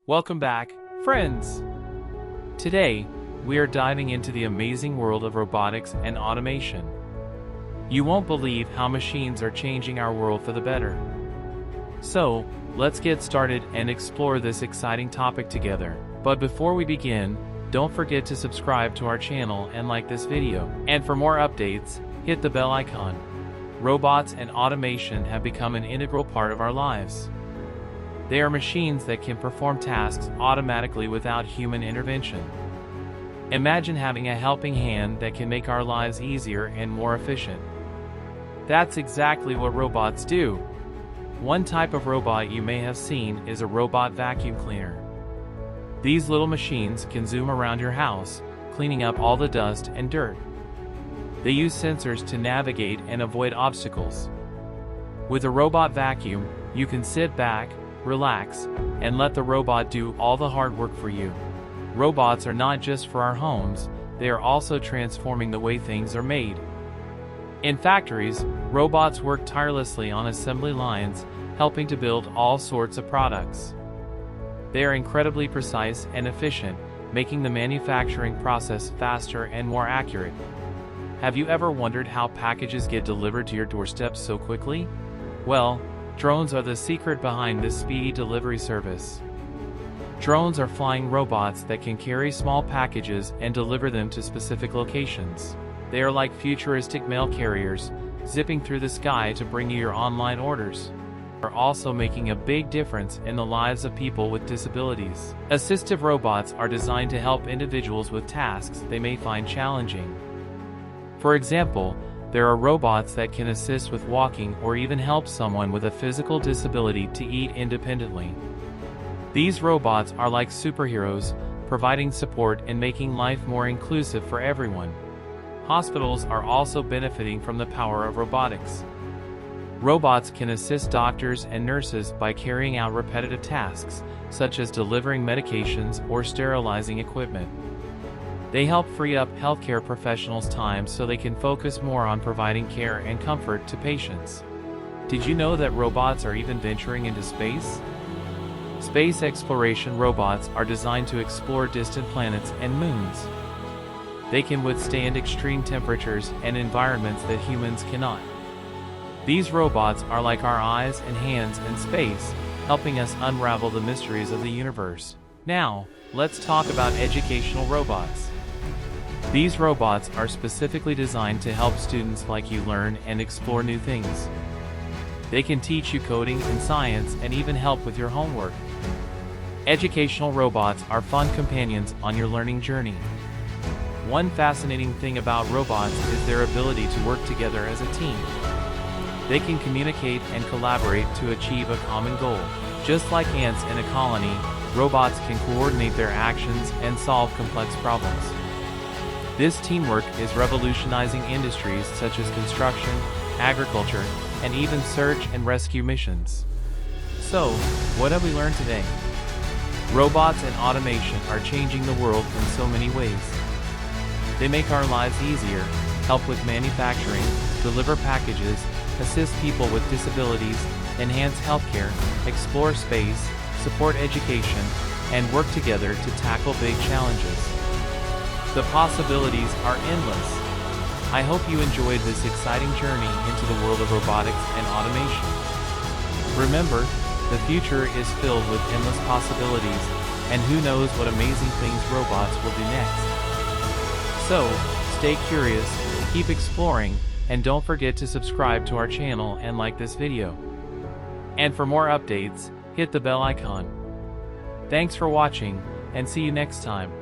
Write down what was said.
Welcome back, friends! Today, we are diving into the amazing world of robotics and automation. You won't believe how machines are changing our world for the better. So, let's get started and explore this exciting topic together. But before we begin, don't forget to subscribe to our channel and like this video. And for more updates, hit the bell icon. Robots and automation have become an integral part of our lives. They are machines that can perform tasks automatically without human intervention. Imagine having a helping hand that can make our lives easier and more efficient. That's exactly what robots do. One type of robot you may have seen is a robot vacuum cleaner. These little machines can zoom around your house, cleaning up all the dust and dirt. They use sensors to navigate and avoid obstacles. With a robot vacuum, you can sit back, relax, and let the robot do all the hard work for you. Robots are not just for our homes, they are also transforming the way things are made. In factories, robots work tirelessly on assembly lines, helping to build all sorts of products. They are incredibly precise and efficient, making the manufacturing process faster and more accurate. Have you ever wondered how packages get delivered to your doorstep so quickly? Well, drones are the secret behind this speedy delivery service. Drones are flying robots that can carry small packages and deliver them to specific locations. They are like futuristic mail carriers, zipping through the sky to bring you your online orders. They are also making a big difference in the lives of people with disabilities. Assistive robots are designed to help individuals with tasks they may find challenging. For example, there are robots that can assist with walking or even help someone with a physical disability to eat independently. These robots are like superheroes, providing support and making life more inclusive for everyone. Hospitals are also benefiting from the power of robotics. Robots can assist doctors and nurses by carrying out repetitive tasks, such as delivering medications or sterilizing equipment. They help free up healthcare professionals' time so they can focus more on providing care and comfort to patients. Did you know that robots are even venturing into space? Space exploration robots are designed to explore distant planets and moons. They can withstand extreme temperatures and environments that humans cannot. These robots are like our eyes and hands in space, helping us unravel the mysteries of the universe. Now, let's talk about educational robots. These robots are specifically designed to help students like you learn and explore new things. They can teach you coding and science and even help with your homework. Educational robots are fun companions on your learning journey. One fascinating thing about robots is their ability to work together as a team. They can communicate and collaborate to achieve a common goal. Just like ants in a colony, robots can coordinate their actions and solve complex problems. This teamwork is revolutionizing industries such as construction, agriculture, and even search and rescue missions. So, what have we learned today? Robots and automation are changing the world in so many ways. They make our lives easier, help with manufacturing, deliver packages, assist people with disabilities, enhance healthcare, explore space, support education, and work together to tackle big challenges. The possibilities are endless. I hope you enjoyed this exciting journey into the world of robotics and automation. Remember, the future is filled with endless possibilities, and who knows what amazing things robots will do next. So, stay curious, keep exploring, and don't forget to subscribe to our channel and like this video. And for more updates, hit the bell icon. Thanks for watching, and see you next time.